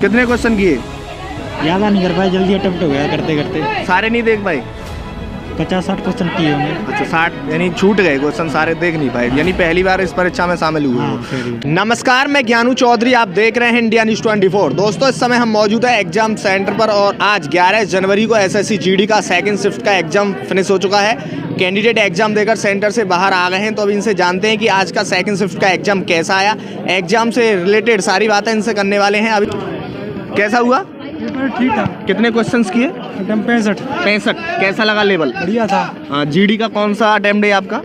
कितने क्वेश्चन किए? याद नहीं कर पाए, जल्दी अटेम्प्ट हो गया करते करते। सारे नहीं देख पाए? 50-60 क्वेश्चन किए होंगे। अच्छा 60, यानी छूट गए क्वेश्चन, सारे देख नहीं पाए, यानी पहली बार इस परीक्षा में शामिल हुए हो। नमस्कार, मैं ज्ञानू चौधरी, आप देख रहे हैं इंडिया न्यूज़ 24। दोस्तों, इस समय हम मौजूद है एग्जाम सेंटर पर और आज 11 जनवरी को एसएससी जीडी का सेकंड शिफ्ट का एग्जाम फिनिश हो चुका है। कैंडिडेट एग्जाम देकर सेंटर से बाहर आ गए हैं, तो अब इनसे जानते हैं कि आज का सेकंड शिफ्ट का एग्जाम कैसा आया। एग्जाम से रिलेटेड सारी बातें इनसे करने वाले हैं। अभी कैसा हुआ? ठीक था। कितने क्वेश्चंस किए? 65। कैसा लगा लेवल? बढ़िया था। हाँ, जीडी का कौन सा अटेम्प्ट है आपका?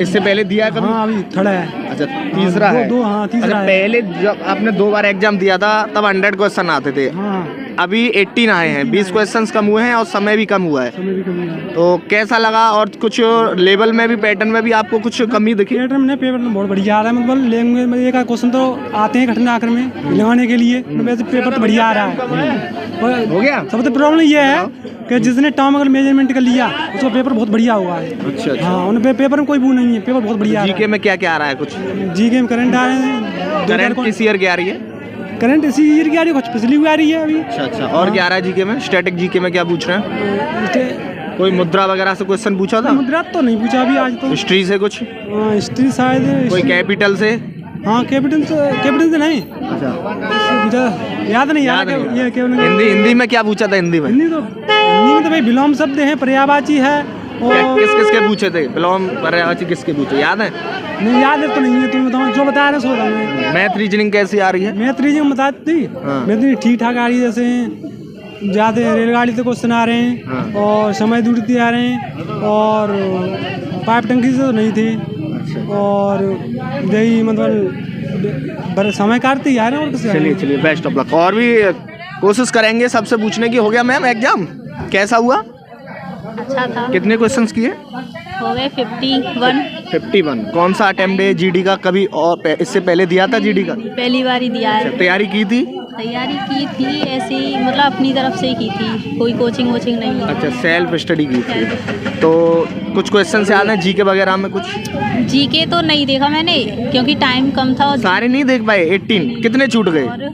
इससे पहले दिया है कभी? हाँ, अभी थर्ड है। अच्छा, तीसरा है। तीसरा अच्छा, है। पहले जब आपने 2 बार एग्जाम दिया था तब 100 क्वेश्चन आते थे। हाँ, अभी 18 आए हैं, 20 क्वेश्चंस कम हुए हैं और समय भी कम हुआ है। समय भी कम है। तो कैसा लगा? और कुछ लेवल में भी, पैटर्न में भी आपको कुछ कमी दिखी? पेपर में बहुत बढ़िया आ रहा है, मतलब लैंग्वेज में एक क्वेश्चन तो आते हैं कठिन आकर में लगाने के लिए, वैसे पेपर तो बढ़िया आ रहा है। हो गया। सबसे प्रॉब्लम ये है कि जिसने टर्म अगर मेजरमेंट कर लिया उसका पेपर बहुत बढ़िया हुआ है। अच्छा। हाँ, उन पेपर में कोई वो नहीं है, पेपर बहुत बढ़िया। जीके में क्या क्या आ रहा है? कुछ जीके में करंट आ रहे हैं। करंट किस ईयर की आ रही है? करंट इसी ईयर की आ रही है, कुछ पिछली हुई आ रही है अभी। अच्छा। और क्या आ रहा है जीके में? स्टैटिक जीके में क्या पूछ रहे हैं? कोई मुद्रा वगैरह से क्वेश्चन पूछा था? मुद्रा तो नहीं पूछा अभी आज तो। हिस्ट्री से कुछ? हिस्ट्री शायद। कोई कैपिटल से? हाँ, कैपिटल से नहीं। अच्छा, पूछा, याद नहीं। हिंदी में क्या पूछा था? हिंदी में तो भाई विलोम शब्द है, पर्यायवाची है। और किसके पूछे थे? विलोम पर्यायवाची किसके पूछे, याद है? नहीं, याद है तो नहीं है। तुम बताओ, जो बता रहे सो रहा। मैथ रीजनिंग कैसी आ रही है? मैथ रीजनिंग बताती। मैथ ठीक ठाक आ रही है, जैसे ज़्यादा रेलगाड़ी से क्वेश्चन आ रहे हैं और समय दूरती आ रहे हैं और पाइप टंकी से तो नहीं थे। और यही मतलब समय काटते आ रहे हैं। और चलिए बेस्ट ऑफ लक। और भी कोशिश करेंगे सबसे पूछने की। हो गया मैम एग्जाम? कैसा हुआ? अच्छा था। कितने क्वेश्चंस किए? हो गए 51। कौन सा अटेम्प्ट है जीडी का? कभी और इससे पहले दिया था जीडी का? पहली बार ही दिया है। तैयारी की थी? तैयारी की थी ऐसे ही, मतलब अपनी तरफ से ही की थी, कोई कोचिंग वोचिंग नहीं है। अच्छा, सेल्फ स्टडी की थी। तो कुछ क्वेश्चन याद है जीके वगैरह में? कुछ जीके तो नहीं देखा मैंने क्योंकि टाइम कम था। और सारे नहीं देख पाए? 18 कितने छूट गए? और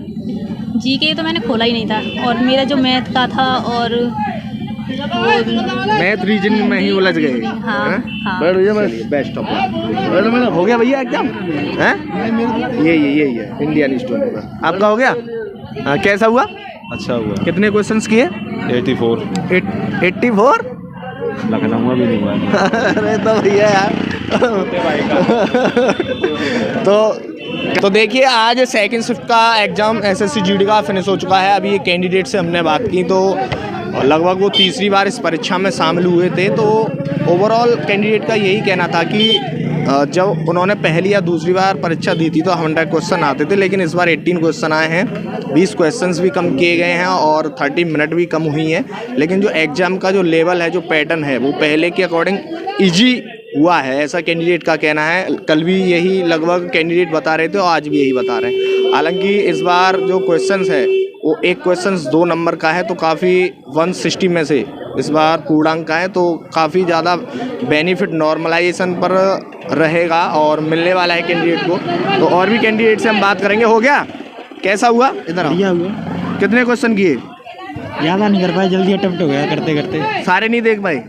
जीके तो मैंने खोला ही नहीं था। और मेरा जो मैथ का था और मैथ रीजनिंग में ही उलझ गए। हाँ। Best of luck. हो गया भैया एग्जाम? हैं? यही है इंडिया न्यूज़ 24। आपका हो गया? हाँ, कैसा हुआ? अच्छा हुआ। कितने क्वेश्चंस किए? 84। 84? लखनऊ भी नहीं हुआ। अरे तो भैया यार। तो देखिए, आज सेकंड शिफ्ट का एग्जाम एसएससी जीडी का फिनिश हो चुका है। अभी ये कैंडिडेट से हमने बात की तो लगभग वो तीसरी बार इस परीक्षा में शामिल हुए थे। तो ओवरऑल कैंडिडेट का यही कहना था कि जब उन्होंने पहली या दूसरी बार परीक्षा दी थी तो 100 क्वेश्चन आते थे, लेकिन इस बार 18 क्वेश्चन आए हैं, 20 क्वेश्चंस भी कम किए गए हैं और 30 मिनट भी कम हुई हैं। लेकिन जो एग्ज़ाम का जो लेवल है, जो पैटर्न है, वो पहले के अकॉर्डिंग ईजी हुआ है, ऐसा कैंडिडेट का कहना है। कल भी यही लगभग कैंडिडेट बता रहे थे और आज भी यही बता रहे हैं। हालांकि इस बार जो क्वेश्चंस है वो एक क्वेश्चन 2 नंबर का है, तो काफ़ी 160 में से इस बार पूर्णांक का है, तो काफ़ी ज़्यादा बेनिफिट नॉर्मलाइजेशन पर रहेगा और मिलने वाला है कैंडिडेट को। तो और भी कैंडिडेट से हम बात करेंगे। हो गया? कैसा हुआ? इधर बढ़िया हुआ। कितने क्वेश्चन किए? याद नहीं कर पाए, जल्दी अटेम्प्ट हो गया करते करते। सारे नहीं देख पाए?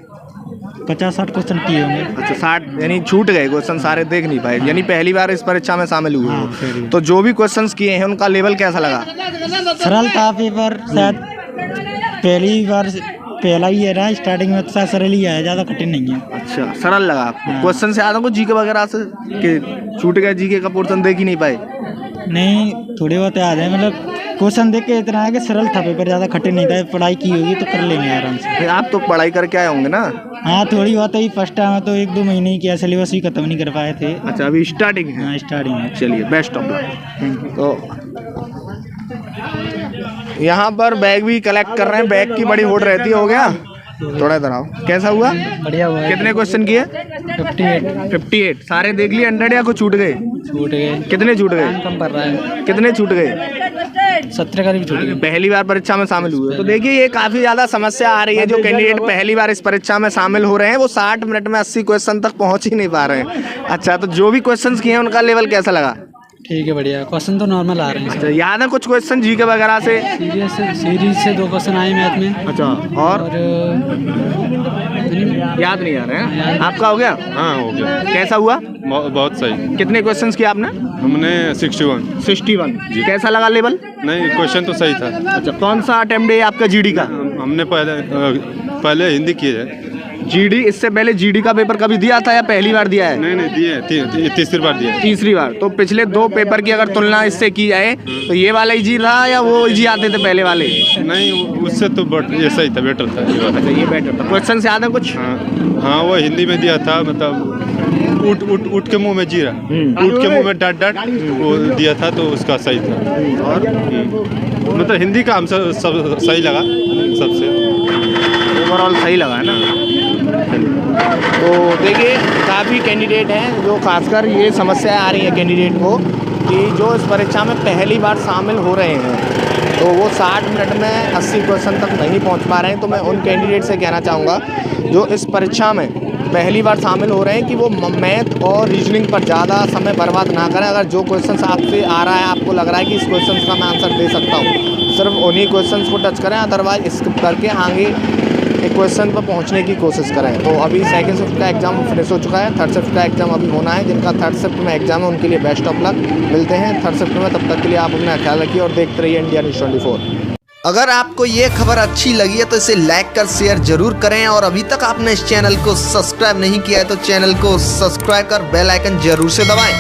50-60 क्वेश्चन किए होंगे। अच्छा, 60, यानी छूट गए क्वेश्चन, सारे देख नहीं पाए, यानी पहली बार इस परीक्षा में शामिल हुए हो। तो जो भी क्वेश्चंस किए हैं उनका लेवल कैसा लगा? सरल था पेपर, शायद पहली बार पहला ही है ना, स्टार्टिंग में तो सरल ही है, ज़्यादा कठिन नहीं है। अच्छा, सरल लगा आपको? क्वेश्चन से याद है जीके वगैरह से कि छूट गए? जीके का पोर्शन देख ही नहीं पाए? नहीं, थोड़े बहुत याद है, मतलब क्वेश्चन देख के इतना है कि सरल था पेपर, ज़्यादा कठिन नहीं था। पढ़ाई की होगी तो कर लेंगे आराम से। आप तो पढ़ाई करके आए होंगे ना? हाँ, थोड़ी बहुत ही। फर्स्ट टाइम तो 1-2 महीने ही किया, सिलेबस ही खत्म नहीं कर पाए थे। अच्छा, अभी स्टार्टिंग है? हाँ, स्टार्टिंग है। चलिए, बेस्ट ऑफ लक। तो यहाँ पर बैग भी कलेक्ट कर रहे हैं, बैग की बड़ी होड़ रहती है। हो गया? थोड़ा इधर आओ। कैसा हुआ? बढ़िया हुआ। कितने क्वेश्चन किए? 58। सारे देख लिए 100 या कुछ छूट गए? छूट गए। कितने छूट गए? कम पड़ रहा है। कितने छूट गए? 17 का भी छूट गए। पहली बार परीक्षा में शामिल हुए तो देखिए, ये काफी ज्यादा समस्या आ रही है। जो कैंडिडेट पहली बार इस परीक्षा में शामिल हो रहे हैं वो 60 मिनट में 80 क्वेश्चन तक पहुंच ही नहीं पा रहे हैं। अच्छा, तो जो भी क्वेश्चंस किए हैं उनका लेवल कैसा लगा? ठीक है, बढ़िया। क्वेश्चन तो नॉर्मल आ रहे हैं। अच्छा, याद है कुछ क्वेश्चन जी के वगैरह से? सीरीज से 2 क्वेश्चन आए मैथ में। अच्छा, और याद नहीं आ रहे हैं। आपका हो गया? हाँ हो गया। कैसा हुआ? बहुत सही। कितने क्वेश्चंस किए आपने? हमने 61। 61 कैसा लगा लेवल? नहीं, क्वेश्चन तो सही था। अच्छा, कौन सा अटेम्प्ट है आपका जीडी का? हमने पहले हिंदी किए है। जीडी, इससे पहले जीडी का पेपर कभी दिया था या पहली बार दिया है? नहीं दिए, तीसरी बार दिया। तीसरी बार। तो पिछले 2 पेपर की अगर तुलना इससे की जाए तो ये वाला इजी रहा या वो इजी आते थे पहले वाले? नहीं, उससे तो ये सही था, बेटर था ये वाला। अच्छा, ये बेटर था। क्वेश्चन से याद है कुछ? हाँ, वो हिंदी में दिया था, मतलब उठ के मुंह में जीरा, उठ के मुंह में डाट वो दिया था, तो उसका सही था। और मतलब हिंदी का हमसे सब सही लगा, सबसे ओवरऑल सही लगा है ना। तो देखिए, काफ़ी कैंडिडेट हैं जो खासकर ये समस्या आ रही है कैंडिडेट को कि जो इस परीक्षा में पहली बार शामिल हो रहे हैं तो वो 60 मिनट में 80 क्वेश्चन तक नहीं पहुंच पा रहे हैं। तो मैं उन कैंडिडेट से कहना चाहूँगा जो इस परीक्षा में पहली बार शामिल हो रहे हैं कि वो मैथ और रीजनिंग पर ज़्यादा समय बर्बाद ना करें। अगर जो क्वेश्चन आपसे आ रहा है, आपको लग रहा है कि इस क्वेश्चन का मैं आंसर दे सकता हूँ, सिर्फ उन्हीं क्वेश्चन को टच करें, अदरवाइज स्किप करके आगे एक क्वेश्चन पर पहुंचने की कोशिश करें। तो अभी सेकंड शिफ्ट का एग्ज़ाम फिनिश हो चुका है, थर्ड शिफ्ट का एग्ज़ाम अभी होना है। जिनका थर्ड शिफ्ट में एग्ज़ाम है उनके लिए बेस्ट ऑफ लक। मिलते हैं थर्ड शिफ्ट में, तब तक के लिए आप अपना ख्याल रखिए और देखते रहिए इंडिया न्यूज़ 24। अगर आपको ये खबर अच्छी लगी है तो इसे लाइक कर शेयर जरूर करें, और अभी तक आपने इस चैनल को सब्सक्राइब नहीं किया है तो चैनल को सब्सक्राइब कर बेल आइकन जरूर से दबाएं।